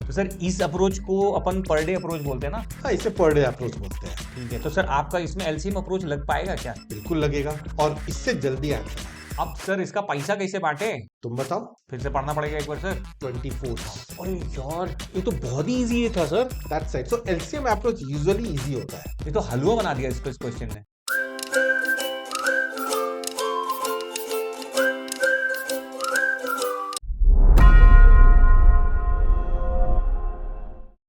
तो सर इस अप्रोच को अपन पर डे अप्रोच बोलते हैं ना। हाँ, इसे पर डे अप्रोच बोलते हैं। ठीक है, तो सर आपका इसमें एलसीएम अप्रोच लग पाएगा क्या? बिल्कुल लगेगा और इससे जल्दी आंसर। अब सर इसका पैसा कैसे बांटे? तुम बताओ। फिर से पढ़ना पड़ेगा एक बार सर। 24,000। अरे यार, ये तो बहुत ही इजी था sir. That's right. So LCM approach usually easy होता है। ये तो हलवा बना दिया इसको इस क्वेश्चन ने।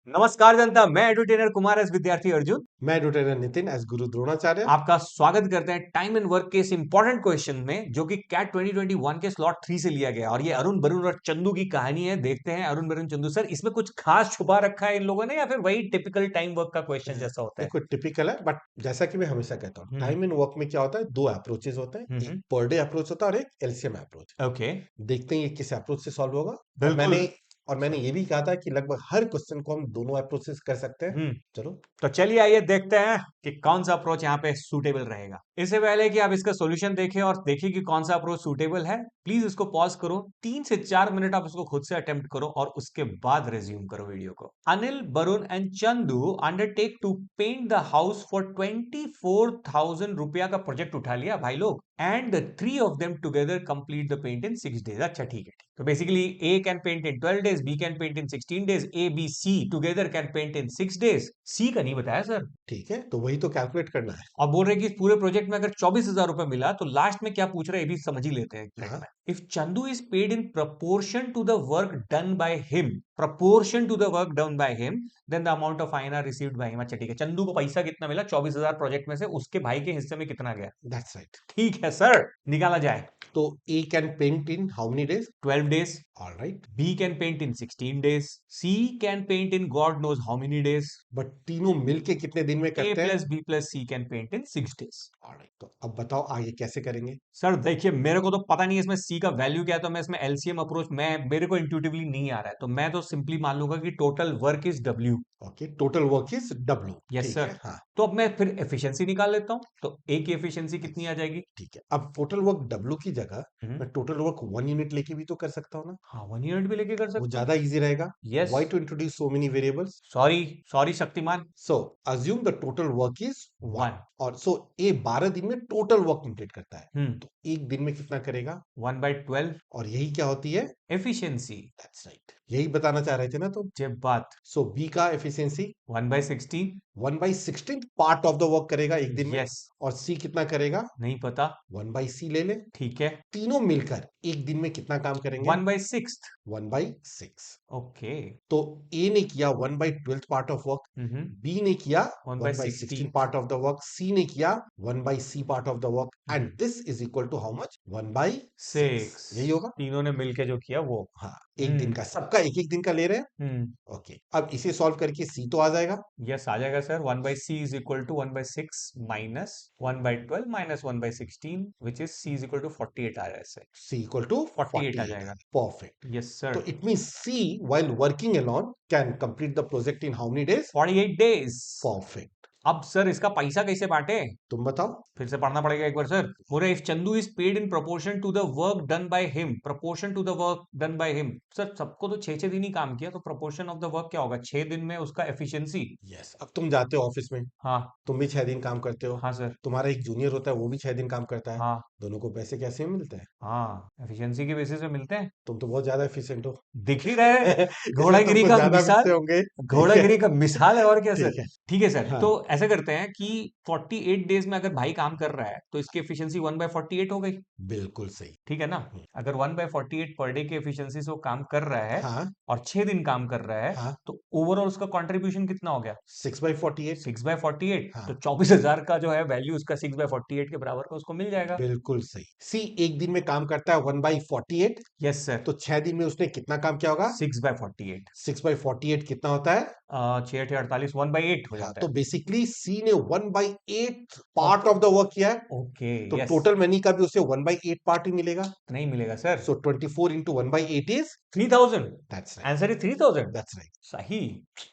नमस्कार जनता, मैं एडुटेनर कुमार एस विद्यार्थी अर्जुन मैं एडुटेनर नितिन एस गुरु द्रोणाचार्य आपका स्वागत करते हैं टाइम एंड वर्क के इस इंपॉर्टेंट क्वेश्चन में, जो कि कैट 2021 के स्लॉट 3 से लिया गया और ये अरुण वरुण और चंदू की कहानी है। देखते हैं अरुण वरुण चंदू सर, इसमें कुछ खास छुपा रखा है इन लोगों ने या फिर वही टिपिकल टाइम वर्क का क्वेश्चन जैसा होता है? देखो टिपिकल है, बट जैसा कि मैं हमेशा कहता हूँ, टाइम एंड वर्क में क्या होता है, दो अप्रोचेस होते हैं। एक पर डे अप्रोच होता है और एक एलसीएम अप्रोच। ओके, देखते हैं ये किस अप्रोच से सॉल्व होगा। और बिल्कुल। मैंने ये भी कहा था कि लगभग हर क्वेश्चन को हम दोनों अप्रोच से कर सकते हैं। चलो तो चलिए आइए देखते हैं कि कौन सा अप्रोच यहाँ पे सूटेबल रहेगा। इससे पहले कि आप इसका सॉल्यूशन देखें और देखिए कि कौन सा अप्रोच सूटेबल है, प्लीज इसको पॉज करो, 3 से 4 मिनट आप इसको खुद से अटेम्प्ट करो और उसके बाद रिज्यूम करो वीडियो को। Anil, Varun and Chandu undertake to paint the house for 24,000 रुपया का प्रोजेक्ट उठा लिया भाई लोग, and the 3 of them together complete the paint in 6 days। अच्छा ठीक है, तो basically A can paint in 12 days, B can paint in 16 days, A, B, C together can paint in 6 days। C का नहीं बताया सर। ठीक है, तो वही तो कैलकुलेट करना है। और बोल रहे कि इस पूरे प्रोजेक्ट में अगर 24,000 रुपए मिला तो लास्ट में क्या पूछ रहे हैं ये भी समझ ही लेते हैं। If Chandu is paid in proportion to the work done by him, proportion to the work done by him, then the amount of INR received by him. अच्छा ठीक है, चंदू को पैसा कितना मिला? 24,000 प्रोजेक्ट में से उसके भाई के हिस्से में कितना गया? That's right. ठीक है सर, निकाला जाए। तो A can paint in how many days? 12 days। Alright. B can paint in 16 days। C can paint in God knows how many days। But तीनों मिलके कितने दिन में A करते हैं? plus B plus C can paint in 6 days। Alright, तो अब बताओ आगे कैसे करेंगे। सर देखिए, मेरे को तो पता नहीं है इसमें C का वैल्यू क्या है, तो मैं इसमें एलसीएम अप्रोच मेरे को इंट्यूटिवली नहीं आ रहा है, तो मैं तो सिंपली मान लूंगा कि total work is W। Okay, total work is W. Yes sir. हाँ तो अब मैं फिर एफिशिएंसी निकाल लेता हूं, तो A की एफिशिएंसी कितनी आ जाएगी? ठीक है, अब टोटल वर्क डब्ल्यू की जगह मैं टोटल वर्क 1 यूनिट लेके भी तो कर सकता हूँ ना। हाँ, 1 यूनिट भी लेके कर वो सकते हो। ज्यादा इजी रहेगा। Yes. Why to introduce so many variables. Sorry sorry Shaktimaan. So assume the total work is 1। 1। और सो ए 12 दिन में टोटल वर्क कंप्लीट करता है, तो तो एक दिन में कितना करेगा? 1/12 और यही क्या होती है? एफिशिएंसी। दैट्स राइट, यही बताना चाह रहे थे ना तुम। जब बात सो बी का efficiency 1/16। 1/16 part of the work करेगा एक दिन में। यस। और सी कितना करेगा? नहीं पता। 1/c ले ले। ठीक है, तीनों मिलकर एक दिन में कितना काम करेंगे? 1/6। 1/6। ओके। तो ए ने किया 1/12 पार्ट ऑफ वर्क, बी ने किया 1/16 part of the work, C ने किया 1/c part of the work, and this is equal to how much? 1/6। यही होगा। तीनों ने मिलके जो किया वो। हाँ, एक दिन का, सबका एक एक दिन का ले रहे हैं। ओके, अब इसे सॉल्व करके सी तो आ जाएगा। यस आ जाएगा sir. 1/c is equal to 1/6 minus 1/12 minus 1/16 which is c is equal to 48 आ रहा है इससे। सी इक्वल टू 48 आ जाएगा। परफेक्ट। Yes sir. तो it means C while working alone can complete the project in how many days? 48 days। Perfect. अब sir इसका पैसा कैसे बांटे? तुम बताओ। फिर से पढ़ना पड़ेगा एक बार सर। बोले if Chandu is paid in proportion to the work done by him, proportion to the work done by him. Sir सबको तो 6 दिन ही काम किया, तो प्रोपोर्शन ऑफ द वर्क क्या होगा? 6 दिन में उसका एफिशिएंसी। यस, अब तुम जाते हो ऑफिस में, हाँ। तुम भी 6 दिन काम करते हो। हाँ सर। तुम्हारा एक जूनियर होता है, वो भी 6 दिन काम करता है। हाँ। दोनों को पैसे कैसे मिलते हैं? हाँ, एफिशिएंसी के बेसिस पे मिलते हैं। तुम तो बहुत ज्यादा एफिशिएंट हो। दिख ही रहे हैं। इसलिए घोड़ागिरी तुमको का ज्यादा मिसाल। मिलते होंगे। ठीक है। घोड़ागिरी का मिसाल है और क्या सर। ठीक है। ठीक है सर, हाँ, तो ऐसा करते हैं कि 48 डेज में अगर भाई काम कर रहा है तो इसकी एफिशिएंसी 1/48 हो गई। बिल्कुल सही। ठीक है ना। अगर 1/48 पर डे की एफिशिएंसी से वो काम कर रहा है हाँ और 6 दिन काम कर रहा है, हाँ, तो ओवरऑल उसका कंट्रीब्यूशन कितना हो गया? 6/48। 6/48। हाँ, तो 24,000 का जो है वैल्यू उसका 6/48 के बराबर का उसको मिल जाएगा। बिल्कुल सही। सी एक दिन में काम करता है 1/48, यस सर। तो 6 दिन में उसने कितना काम किया होगा? 6/48। 6/48 कितना होता है? 6 48 1/8 हो हाँ, जाता तो है। बेसिकली सी ने 1/8 पार्ट ऑफ द वर्क किया है, ओके। तो यस। टोटल मनी का भी उसे 1/8 पार्ट ही मिलेगा। नहीं मिलेगा sir. So 24 into 1/8 is? 3000। That's right. Answer is 3000। That's right. सही।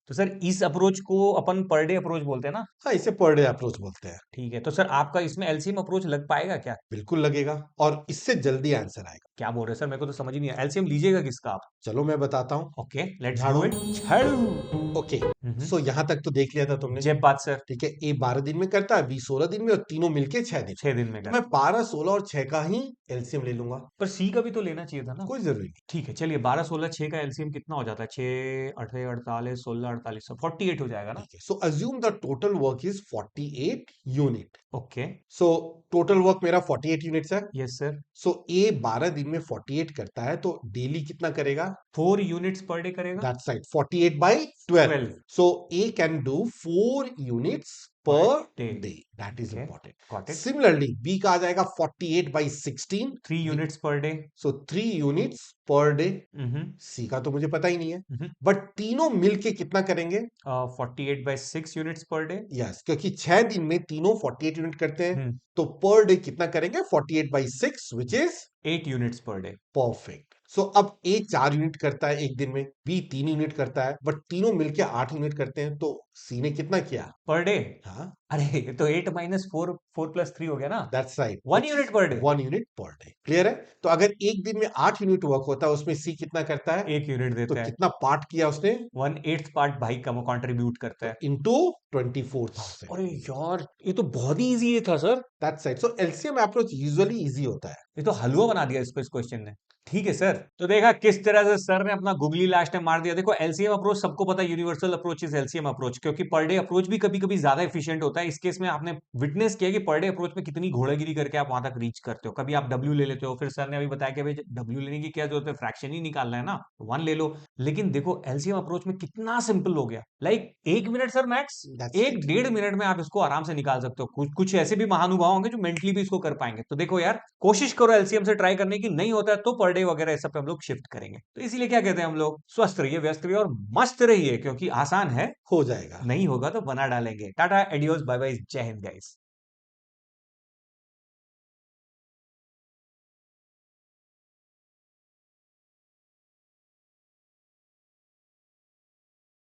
तो सर इस अप्रोच को अपन पर डे अप्रोच बोलते हैं ना। हाँ, इसे पर डे अप्रोच बोलते हैं। ठीक है, तो सर आपका इसमें एलसीएम अप्रोच लग पाएगा क्या? बिल्कुल बिल्कुल लगेगा और इससे जल्दी आंसर आएगा। क्या बोल रहे हैं सर, मेरे को तो समझ ही नहीं आया। एलसीएम लीजिएगा किसका आप? चलो मैं बताता हूँ। ओके लेट्स झाड़ू। Do it. झाड़ू। ओके, सो यहां तक तो देख लिया था तुमने। जय बात सर। ठीक है, ए 12 दिन में करता है, बी 16 दिन में और तीनों मिलके 6 दिन। 6 दिन में तो कर। मैं 12, 16 और 6 का ही एलसीएम ले लूंगा। पर सी का भी तो लेना चाहिए था ना। कोई जरूरी नहीं। ठीक है चलिए, 12 16 6 का एलसीएम कितना हो जाता है? 6 8 48 16 48 48 हो जाएगा ना। ठीक है, so assume the total work is 48 unit. Okay. So total work मेरा 48 यूनिट्स है। Yes sir. सो ए 12 दिन में 48 करता है, तो डेली कितना करेगा? 4 यूनिट्स पर डे करेगा। That's right, 48 by 12. 12 So A can do 4 units पर per day. day. That is okay important. Got it. Similarly, B का आ जाएगा 48 by 16. 3 units per day. So 3 units per day. C का तो मुझे पता ही नहीं है, बट तीनों मिलके कितना करेंगे? 48 by 6 units per day. Yes, क्योंकि 6 दिन में तीनों 48 यूनिट करते हैं, तो पर डे कितना करेंगे? 48 by 6 which is 8 units per day. Perfect. So अब ए 4 यूनिट करता है एक दिन में, बी 3 यूनिट करता है, बट तीनों मिलके 8 यूनिट करते हैं, तो सी ने कितना किया पर डे? हाँ, अरे तो 8 माइनस 4 4 प्लस 3 हो गया ना। That's right, 1 unit per day. 1 unit per day. Clear है? तो अगर एक दिन में 8 यूनिट वर्क होता है, उसमें सी कितना करता है? 1 यूनिट तो देता है। कितना पार्ट किया उसने? 1/8 पार्ट भाई कम कंट्रीब्यूट करता है। इनटू 24,000। अरे यार ये तो बहुत ही इजी था sir. That's right, so LCM approach usually easy होता है। ये तो हलवा बना दिया इसको इस क्वेश्चन ने। ठीक है सर, तो देखा किस तरह से सर ने अपना गुगली लास्ट में मार दिया। देखो एलसीएम अप्रोच सबको पता है, universal approach is LCM approach, क्योंकि पर डे अप्रोच भी कभी कभी ज्यादा एफिशिएंट होता है। इस केस में आपने विटनेस किया कि पर डे अप्रोच में कितनी घोड़ागिरी करके आप वहां तक रीच करते हो। कभी आप डब्ल्यू ले लेते हो, फिर सर ने अभी बताया कि भाई डब्ल्यू लेने की क्या जरूरत है, फ्रैक्शन ही निकालना है ना, 1 ले लो। लेकिन देखो एलसीएम अप्रोच में कितना सिंपल हो गया। लाइक 1 मिनट सर मैक्स, एक डेढ़ मिनट में आप इसको आराम से निकाल सकते हो। कुछ कुछ ऐसे भी महानुभाव होंगे जो मेंटली भी इसको कर पाएंगे। तो देखो यार, कोशिश करो एलसीएम से ट्राई करने की, नहीं होता है तो पर डे वगैरह सब पे हम लोग शिफ्ट करेंगे। तो इसीलिए क्या कहते हैं हम लोग, स्वस्थ रहिए, व्यस्त रहिए और मस्त रहिए, क्योंकि आसान है, हो जाएगा। नहीं होगा तो बना डालेंगे। टाटा एडियोस बाय बाय, जय हिंद गाइस।